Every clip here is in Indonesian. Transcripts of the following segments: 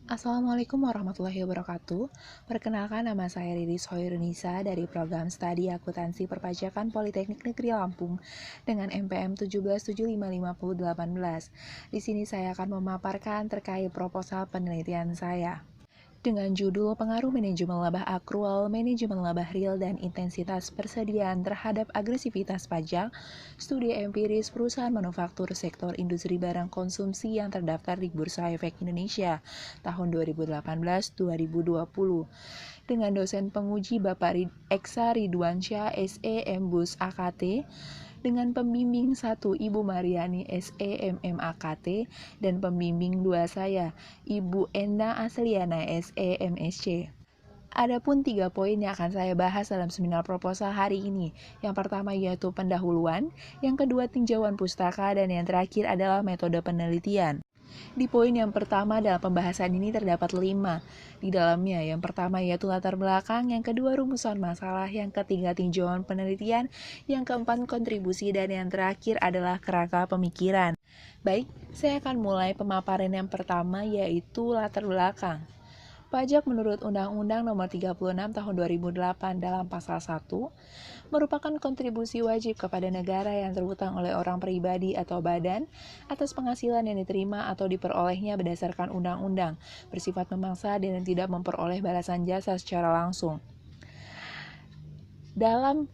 Assalamualaikum warahmatullahi wabarakatuh. Perkenalkan, nama saya Riris Hoirunisa dari program Studi Akuntansi Perpajakan Politeknik Negeri Lampung dengan NPM 177555018. Di sini saya akan memaparkan terkait proposal penelitian saya dengan judul Pengaruh Manajemen Laba Akrual, Manajemen Laba Real, dan Intensitas Persediaan Terhadap Agresivitas Pajak, studi empiris perusahaan manufaktur sektor industri barang konsumsi yang terdaftar di Bursa Efek Indonesia tahun 2018-2020 dengan dosen penguji Bapak Eksa Ridwansyah SE Embus AKT, dengan pembimbing 1 Ibu Mariani SE MMAKT, dan pembimbing 2 saya, Ibu Enda Asliana SE MSC. Adapun 3 poin yang akan saya bahas dalam seminar proposal hari ini. Yang pertama yaitu pendahuluan, yang kedua tinjauan pustaka, dan yang terakhir adalah metode penelitian. Di poin yang pertama dalam pembahasan ini terdapat 5 di dalamnya. Yang pertama yaitu latar belakang, yang kedua rumusan masalah, yang ketiga tinjauan penelitian, yang keempat kontribusi, dan yang terakhir adalah kerangka pemikiran. Baik, saya akan mulai pemaparan yang pertama yaitu latar belakang. Pajak menurut Undang-Undang Nomor 36 Tahun 2008 dalam Pasal 1 merupakan kontribusi wajib kepada negara yang terhutang oleh orang pribadi atau badan atas penghasilan yang diterima atau diperolehnya berdasarkan undang-undang, bersifat memaksa dan tidak memperoleh balasan jasa secara langsung. Dalam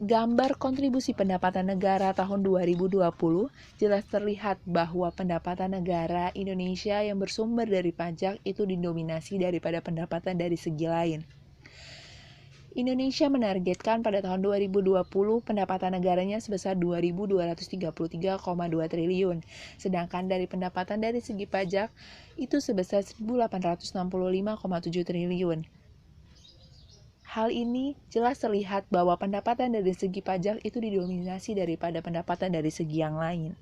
gambar kontribusi pendapatan negara tahun 2020, jelas terlihat bahwa pendapatan negara Indonesia yang bersumber dari pajak itu didominasi daripada pendapatan dari segi lain. Indonesia menargetkan pada tahun 2020 pendapatan negaranya sebesar 2.233,2 triliun, sedangkan dari pendapatan dari segi pajak itu sebesar 1.865,7 triliun. Hal ini jelas terlihat bahwa pendapatan dari segi pajak itu didominasi daripada pendapatan dari segi yang lain.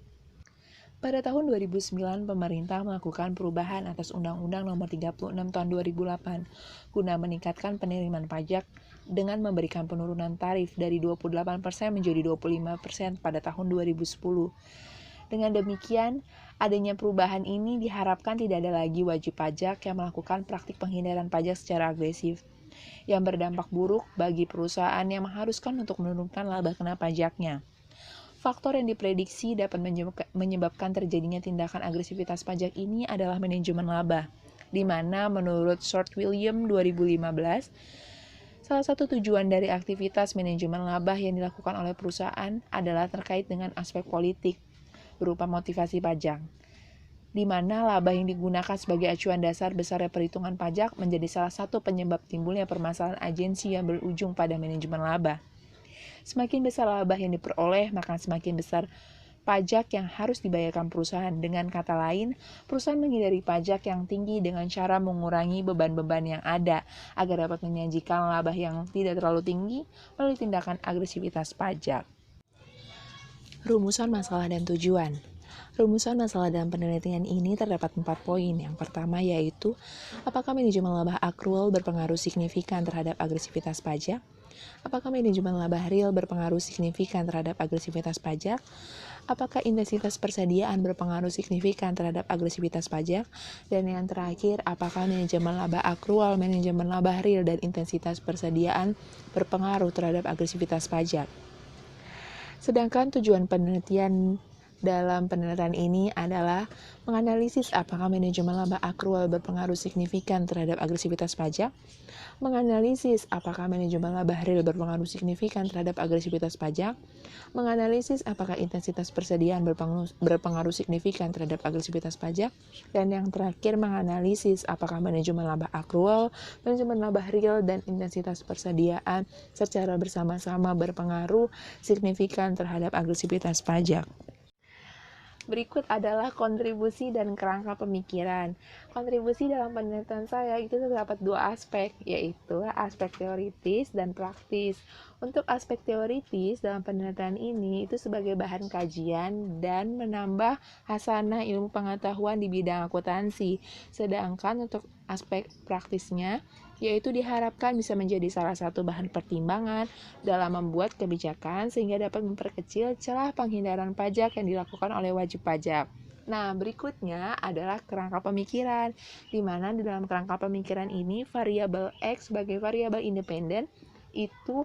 Pada tahun 2009, pemerintah melakukan perubahan atas Undang-Undang Nomor 36 Tahun 2008 guna meningkatkan penerimaan pajak dengan memberikan penurunan tarif dari 28% menjadi 25% pada tahun 2010. Dengan demikian, adanya perubahan ini diharapkan tidak ada lagi wajib pajak yang melakukan praktik penghindaran pajak secara agresif, yang berdampak buruk bagi perusahaan yang mengharuskan untuk menurunkan laba kena pajaknya. Faktor yang diprediksi dapat menyebabkan terjadinya tindakan agresivitas pajak ini adalah manajemen laba, di mana menurut Short William 2015, salah satu tujuan dari aktivitas manajemen laba yang dilakukan oleh perusahaan adalah terkait dengan aspek politik, berupa motivasi pajak, di mana laba yang digunakan sebagai acuan dasar besarnya perhitungan pajak menjadi salah satu penyebab timbulnya permasalahan agensi yang berujung pada manajemen laba. Semakin besar laba yang diperoleh, maka semakin besar pajak yang harus dibayarkan perusahaan. Dengan kata lain, perusahaan menghindari pajak yang tinggi dengan cara mengurangi beban-beban yang ada, agar dapat menyajikan laba yang tidak terlalu tinggi melalui tindakan agresivitas pajak. Rumusan masalah dan tujuan. Rumusan masalah dalam penelitian ini terdapat 4 poin. Yang pertama yaitu, apakah manajemen laba akrual berpengaruh signifikan terhadap agresivitas pajak? Apakah manajemen laba real berpengaruh signifikan terhadap agresivitas pajak? Apakah intensitas persediaan berpengaruh signifikan terhadap agresivitas pajak? Dan yang terakhir, apakah manajemen laba akrual, manajemen laba real, dan intensitas persediaan berpengaruh terhadap agresivitas pajak? Sedangkan tujuan penelitian dalam penelitian ini adalah menganalisis apakah manajemen laba akrual berpengaruh signifikan terhadap agresivitas pajak, menganalisis apakah manajemen laba real berpengaruh signifikan terhadap agresivitas pajak, menganalisis apakah intensitas persediaan berpengaruh signifikan terhadap agresivitas pajak, dan yang terakhir menganalisis apakah manajemen laba akrual, manajemen laba real, dan intensitas persediaan secara bersama-sama berpengaruh signifikan terhadap agresivitas pajak. Berikut adalah kontribusi dan kerangka pemikiran. Kontribusi dalam penelitian saya itu terdapat 2 aspek, yaitu aspek teoritis dan praktis. Untuk aspek teoritis dalam penelitian ini itu sebagai bahan kajian dan menambah hasanah ilmu pengetahuan di bidang akuntansi. Sedangkan untuk aspek praktisnya yaitu diharapkan bisa menjadi salah satu bahan pertimbangan dalam membuat kebijakan sehingga dapat memperkecil celah penghindaran pajak yang dilakukan oleh wajib pajak. Nah, berikutnya adalah kerangka pemikiran, di mana di dalam kerangka pemikiran ini variabel X sebagai variabel independen itu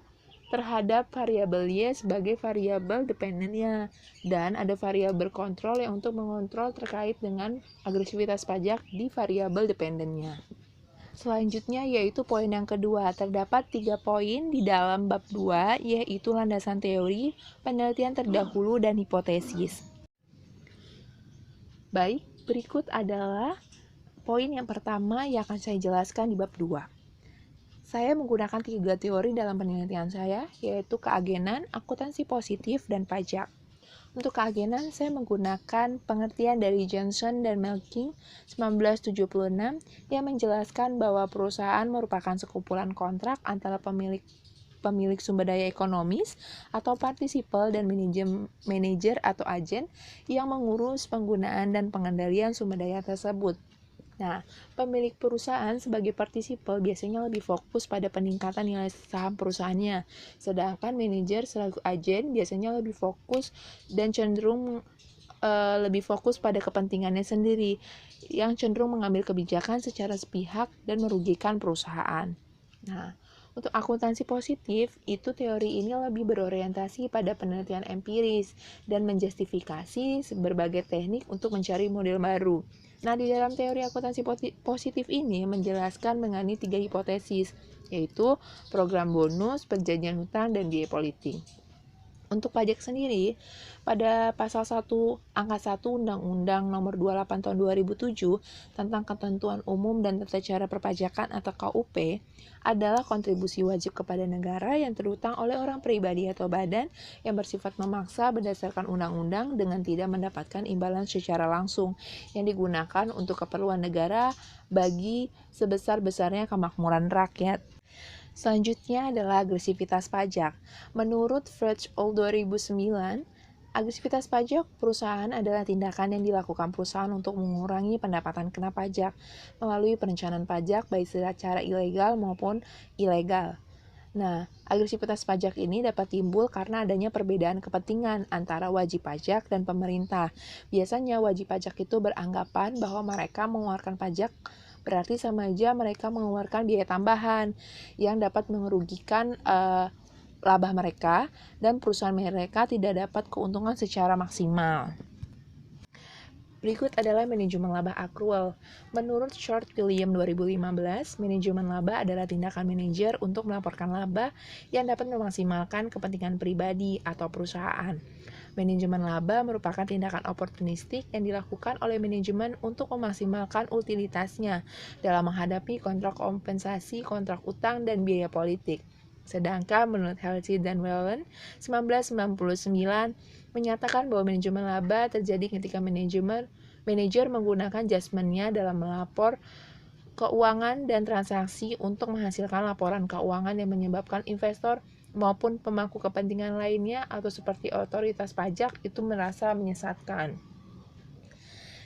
terhadap variabel Y sebagai variabel dependennya, dan ada variabel kontrol yang untuk mengontrol terkait dengan agresivitas pajak di variabel dependennya. Selanjutnya yaitu poin yang kedua, terdapat 3 poin di dalam bab 2, yaitu landasan teori, penelitian terdahulu, dan hipotesis. Baik, berikut adalah poin yang pertama yang akan saya jelaskan di bab 2. Saya menggunakan 3 teori dalam penelitian saya, yaitu keagenan, akuntansi positif, dan pajak. Untuk keagenan, saya menggunakan pengertian dari Johnson dan Melking 1976 yang menjelaskan bahwa perusahaan merupakan sekumpulan kontrak antara pemilik sumber daya ekonomis atau partisipal dan manajer atau agen yang mengurus penggunaan dan pengendalian sumber daya tersebut. Nah, pemilik perusahaan sebagai partisipal biasanya lebih fokus pada peningkatan nilai saham perusahaannya, sedangkan manajer selaku agen biasanya lebih fokus dan cenderung lebih fokus pada kepentingannya sendiri, yang cenderung mengambil kebijakan secara sepihak dan merugikan perusahaan. Nah, untuk akuntansi positif, itu teori ini lebih berorientasi pada penelitian empiris dan menjustifikasi berbagai teknik untuk mencari model baru. Nah, di dalam teori akuntansi positif ini menjelaskan mengenai 3 hipotesis, yaitu program bonus, perjanjian hutang, dan biaya politik. Untuk pajak sendiri, pada pasal 1 angka 1 Undang-Undang Nomor 28 Tahun 2007 tentang Ketentuan Umum dan Tata Cara Perpajakan atau KUP adalah kontribusi wajib kepada negara yang terhutang oleh orang pribadi atau badan yang bersifat memaksa berdasarkan undang-undang dengan tidak mendapatkan imbalan secara langsung yang digunakan untuk keperluan negara bagi sebesar-besarnya kemakmuran rakyat. Selanjutnya adalah agresivitas pajak. Menurut Fretschall 2009, agresivitas pajak perusahaan adalah tindakan yang dilakukan perusahaan untuk mengurangi pendapatan kena pajak melalui perencanaan pajak baik secara ilegal maupun ilegal. Nah, agresivitas pajak ini dapat timbul karena adanya perbedaan kepentingan antara wajib pajak dan pemerintah. Biasanya wajib pajak itu beranggapan bahwa mereka mengeluarkan pajak berarti sama aja mereka mengeluarkan biaya tambahan yang dapat merugikan laba mereka dan perusahaan mereka tidak dapat keuntungan secara maksimal. Berikut adalah manajemen laba accrual. Menurut Short William 2015, manajemen laba adalah tindakan manajer untuk melaporkan laba yang dapat memaksimalkan kepentingan pribadi atau perusahaan. Manajemen laba merupakan tindakan oportunistik yang dilakukan oleh manajemen untuk memaksimalkan utilitasnya dalam menghadapi kontrak kompensasi, kontrak utang, dan biaya politik. Sedangkan menurut Halsey dan Whelan 1999 menyatakan bahwa manajemen laba terjadi ketika manajer menggunakan judgement-nya dalam melapor keuangan dan transaksi untuk menghasilkan laporan keuangan yang menyebabkan investor maupun pemangku kepentingan lainnya atau seperti otoritas pajak itu merasa menyesatkan.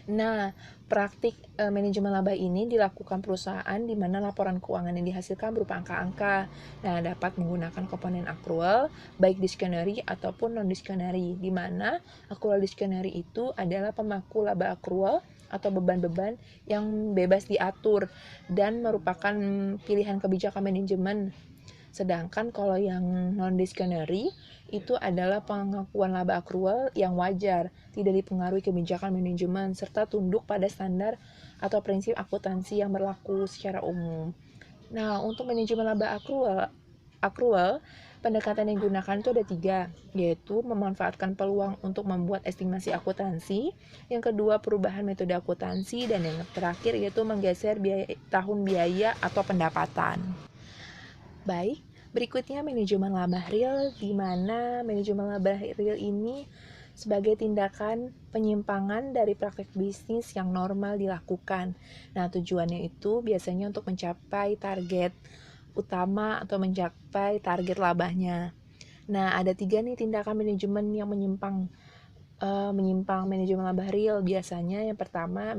Nah, praktik manajemen laba ini dilakukan perusahaan di mana laporan keuangan yang dihasilkan berupa angka-angka. Nah, dapat menggunakan komponen accrual, baik discretionary ataupun non-discretionary, di mana accrual discretionary itu adalah pemangku laba accrual atau beban-beban yang bebas diatur dan merupakan pilihan kebijakan manajemen. Sedangkan kalau yang non-discretionary itu adalah pengakuan laba accrual yang wajar, tidak dipengaruhi kebijakan manajemen, serta tunduk pada standar atau prinsip akuntansi yang berlaku secara umum. Nah, untuk manajemen laba accrual, pendekatan yang digunakan itu ada 3, yaitu memanfaatkan peluang untuk membuat estimasi akuntansi, yang kedua perubahan metode akuntansi, dan yang terakhir yaitu menggeser tahun biaya atau pendapatan. Baik, berikutnya manajemen laba real, di mana manajemen laba real ini sebagai tindakan penyimpangan dari praktek bisnis yang normal dilakukan. Nah, tujuannya itu biasanya untuk mencapai target utama atau mencapai target labanya. Nah, ada 3 nih tindakan manajemen yang menyimpang. menyimpang manajemen laba real. Biasanya yang pertama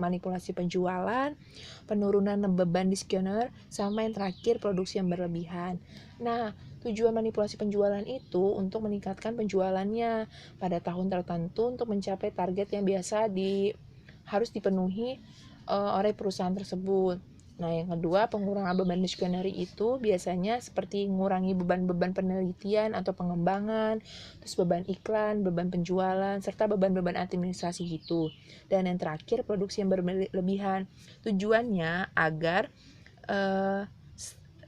manipulasi penjualan, penurunan beban diskoner, sama yang terakhir produksi yang berlebihan. Nah, tujuan manipulasi penjualan itu untuk meningkatkan penjualannya pada tahun tertentu untuk mencapai target yang harus dipenuhi oleh perusahaan tersebut. Nah, yang kedua, pengurangan beban diskoner itu biasanya seperti mengurangi beban-beban penelitian atau pengembangan, terus beban iklan, beban penjualan, serta beban-beban administrasi itu. Dan yang terakhir, produksi yang berlebihan. Tujuannya agar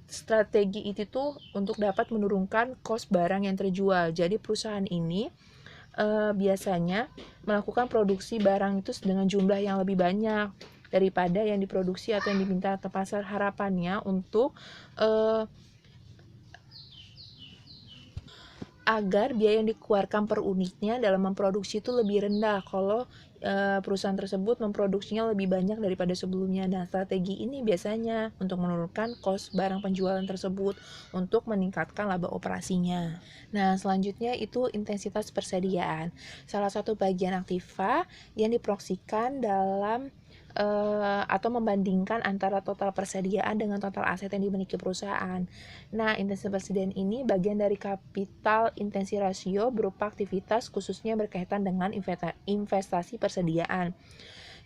strategi itu tuh untuk dapat menurunkan cost barang yang terjual. Jadi perusahaan ini biasanya melakukan produksi barang itu dengan jumlah yang lebih banyak daripada yang diproduksi atau yang diminta ke pasar. Harapannya untuk agar biaya yang dikeluarkan per unitnya dalam memproduksi itu lebih rendah kalau perusahaan tersebut memproduksinya lebih banyak daripada sebelumnya. Nah, strategi ini biasanya untuk menurunkan cost barang penjualan tersebut untuk meningkatkan laba operasinya. Nah, selanjutnya itu intensitas persediaan. Salah satu bagian aktiva yang diproyeksikan dalam atau membandingkan antara total persediaan dengan total aset yang dimiliki perusahaan. Nah, intensitas persediaan ini bagian dari kapital intensi rasio berupa aktivitas khususnya berkaitan dengan investasi persediaan.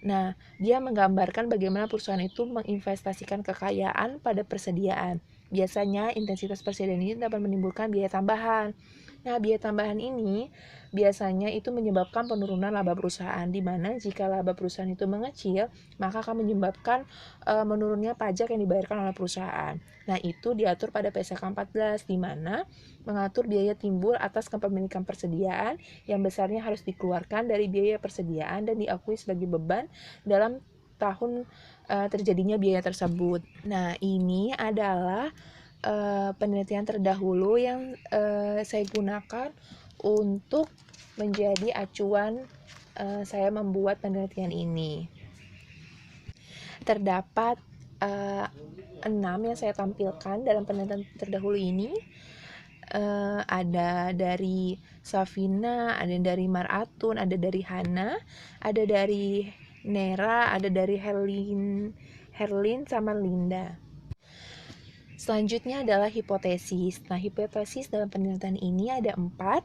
Nah, dia menggambarkan bagaimana perusahaan itu menginvestasikan kekayaan pada persediaan. Biasanya intensitas persediaan ini dapat menimbulkan biaya tambahan. Nah, biaya tambahan ini biasanya itu menyebabkan penurunan laba perusahaan, di mana jika laba perusahaan itu mengecil, maka akan menyebabkan menurunnya pajak yang dibayarkan oleh perusahaan. Nah, itu diatur pada PSK 14, di mana mengatur biaya timbul atas kepemilikan persediaan yang besarnya harus dikeluarkan dari biaya persediaan dan diakui sebagai beban dalam tahun terjadinya biaya tersebut. Nah, ini adalah penelitian terdahulu yang saya gunakan untuk menjadi acuan saya membuat penelitian ini. Terdapat 6 yang saya tampilkan dalam penelitian terdahulu ini. Ada dari Safina, ada dari Maratun, ada dari Hana, ada dari Nera, ada dari Herlin sama Linda. Selanjutnya adalah hipotesis. Nah, hipotesis dalam penelitian ini ada 4.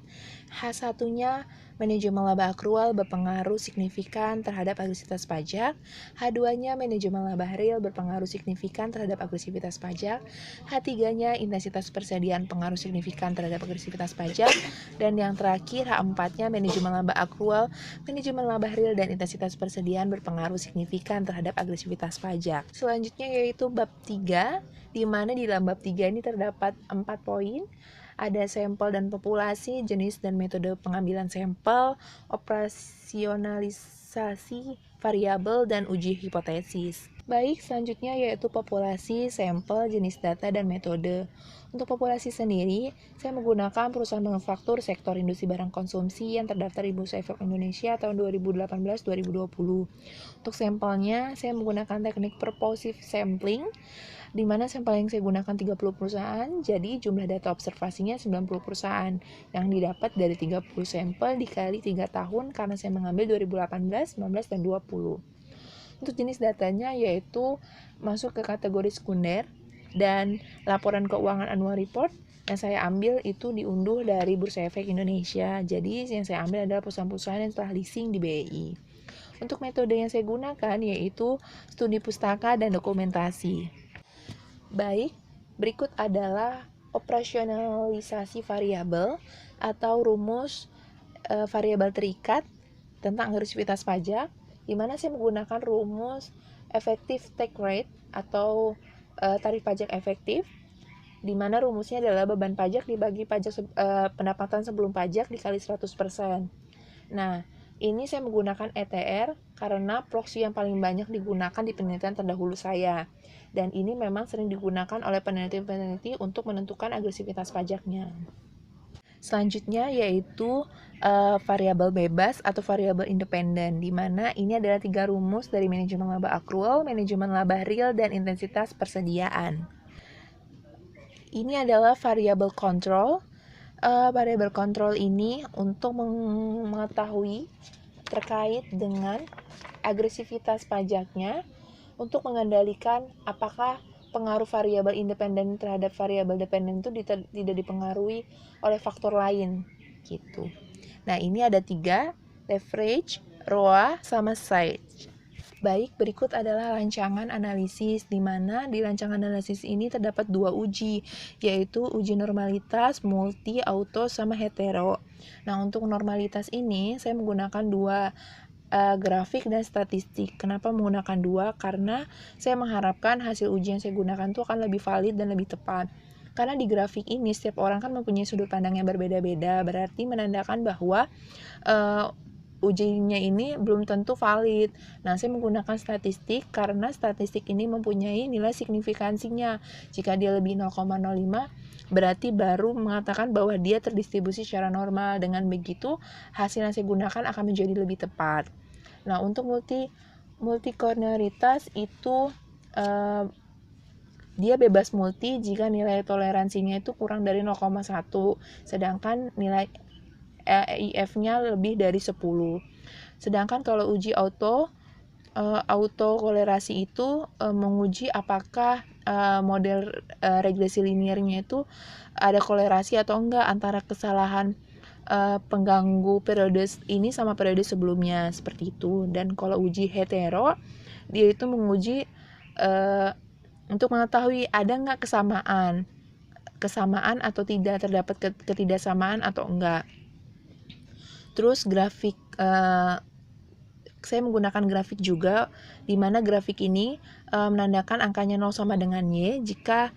H1-nya, manajemen laba akrual berpengaruh signifikan terhadap agresivitas pajak. H2-nya, manajemen laba real berpengaruh signifikan terhadap agresivitas pajak. H3-nya, intensitas persediaan pengaruh signifikan terhadap agresivitas pajak. Dan yang terakhir, H4-nya, manajemen laba akrual, manajemen laba real, dan intensitas persediaan berpengaruh signifikan terhadap agresivitas pajak. Selanjutnya yaitu bab 3, di mana di dalam bab 3 ini terdapat 4 poin. Ada sampel dan populasi, jenis dan metode pengambilan sampel, operasionalisasi variabel, dan uji hipotesis. Baik, selanjutnya yaitu populasi, sampel, jenis data, dan metode. Untuk populasi sendiri, saya menggunakan perusahaan manufaktur sektor industri barang konsumsi yang terdaftar di Bursa Efek Indonesia tahun 2018-2020. Untuk sampelnya, saya menggunakan teknik purposive sampling, di mana sampel yang saya gunakan 30 perusahaan, jadi jumlah data observasinya 90 perusahaan, yang didapat dari 30 sampel dikali 3 tahun karena saya mengambil 2018, 19, dan 20. Untuk jenis datanya yaitu masuk ke kategori sekunder, dan laporan keuangan annual report yang saya ambil itu diunduh dari Bursa Efek Indonesia. Jadi yang saya ambil adalah perusahaan-perusahaan yang telah leasing di BI. Untuk metode yang saya gunakan yaitu studi pustaka dan dokumentasi. Baik, berikut adalah operasionalisasi variabel atau rumus variabel terikat tentang agresivitas pajak, di mana saya menggunakan rumus effective tax rate atau tarif pajak efektif, di mana rumusnya adalah beban pajak dibagi pendapatan sebelum pajak dikali 100%. Nah, ini saya menggunakan ETR karena proxy yang paling banyak digunakan di penelitian terdahulu saya. Dan ini memang sering digunakan oleh peneliti-peneliti untuk menentukan agresivitas pajaknya. Selanjutnya yaitu variabel bebas atau variabel independen, di mana ini adalah 3 rumus dari manajemen laba akrual, manajemen laba real, dan intensitas persediaan. Ini adalah variabel control. Variabel kontrol ini untuk mengetahui terkait dengan agresivitas pajaknya untuk mengendalikan apakah pengaruh variabel independen terhadap variabel dependen itu tidak dipengaruhi oleh faktor lain gitu. Nah, ini ada 3, leverage, ROA, sama size. Baik, berikut adalah rancangan analisis, di mana di rancangan analisis ini terdapat 2 uji, yaitu uji normalitas, multi, auto, sama hetero. Nah, untuk normalitas ini, saya menggunakan 2 grafik dan statistik. Kenapa menggunakan 2? Karena saya mengharapkan hasil uji yang saya gunakan itu akan lebih valid dan lebih tepat. Karena di grafik ini, setiap orang kan mempunyai sudut pandang yang berbeda-beda, berarti menandakan bahwa ujinya ini belum tentu valid. Nah, saya menggunakan statistik karena statistik ini mempunyai nilai signifikansinya. Jika dia lebih 0,05, berarti baru mengatakan bahwa dia terdistribusi secara normal. Dengan begitu, hasil yang saya gunakan akan menjadi lebih tepat. Nah, untuk multikorneritas itu dia bebas multi jika nilai toleransinya itu kurang dari 0,1, sedangkan nilai EIF-nya lebih dari 10. Sedangkan kalau uji autokolerasi itu menguji apakah model regresi linearnya itu ada kolerasi atau enggak antara kesalahan pengganggu periode ini sama periode sebelumnya, seperti itu. Dan kalau uji hetero, dia itu menguji untuk mengetahui ada enggak kesamaan atau tidak, terdapat ketidaksamaan atau enggak. Terus grafik, saya menggunakan grafik juga, di mana grafik ini menandakan angkanya 0 sama dengan Y jika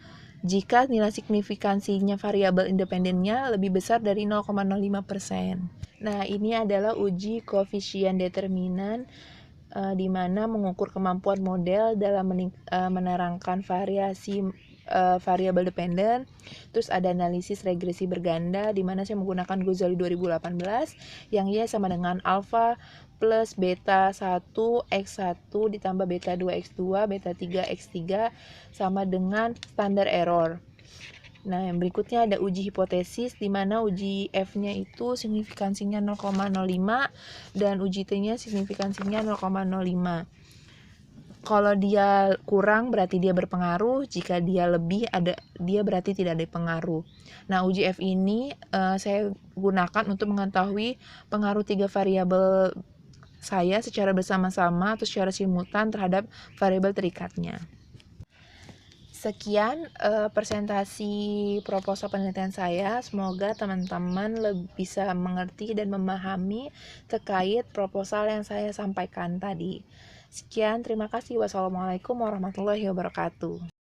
nilai signifikansinya variabel independennya lebih besar dari 0,05%. Nah, ini adalah uji koefisien determinan, di mana mengukur kemampuan model dalam menerangkan variasi variabel dependen. Terus ada analisis regresi berganda, di mana saya menggunakan Ghazali 2018 yang Y sama dengan alfa plus beta 1 x1 ditambah beta 2 x2 beta 3 x3 sama dengan standar error. Nah, yang berikutnya ada uji hipotesis, di mana uji F-nya itu signifikansinya 0,05 dan uji T-nya signifikansinya 0,05. Kalau dia kurang berarti dia berpengaruh, jika dia lebih dia berarti tidak ada pengaruh. Nah, uji F ini saya gunakan untuk mengetahui pengaruh 3 variabel saya secara bersama-sama atau secara simultan terhadap variabel terikatnya. Sekian presentasi proposal penelitian saya. Semoga teman-teman bisa mengerti dan memahami terkait proposal yang saya sampaikan tadi. Sekian, terima kasih. Wassalamualaikum warahmatullahi wabarakatuh.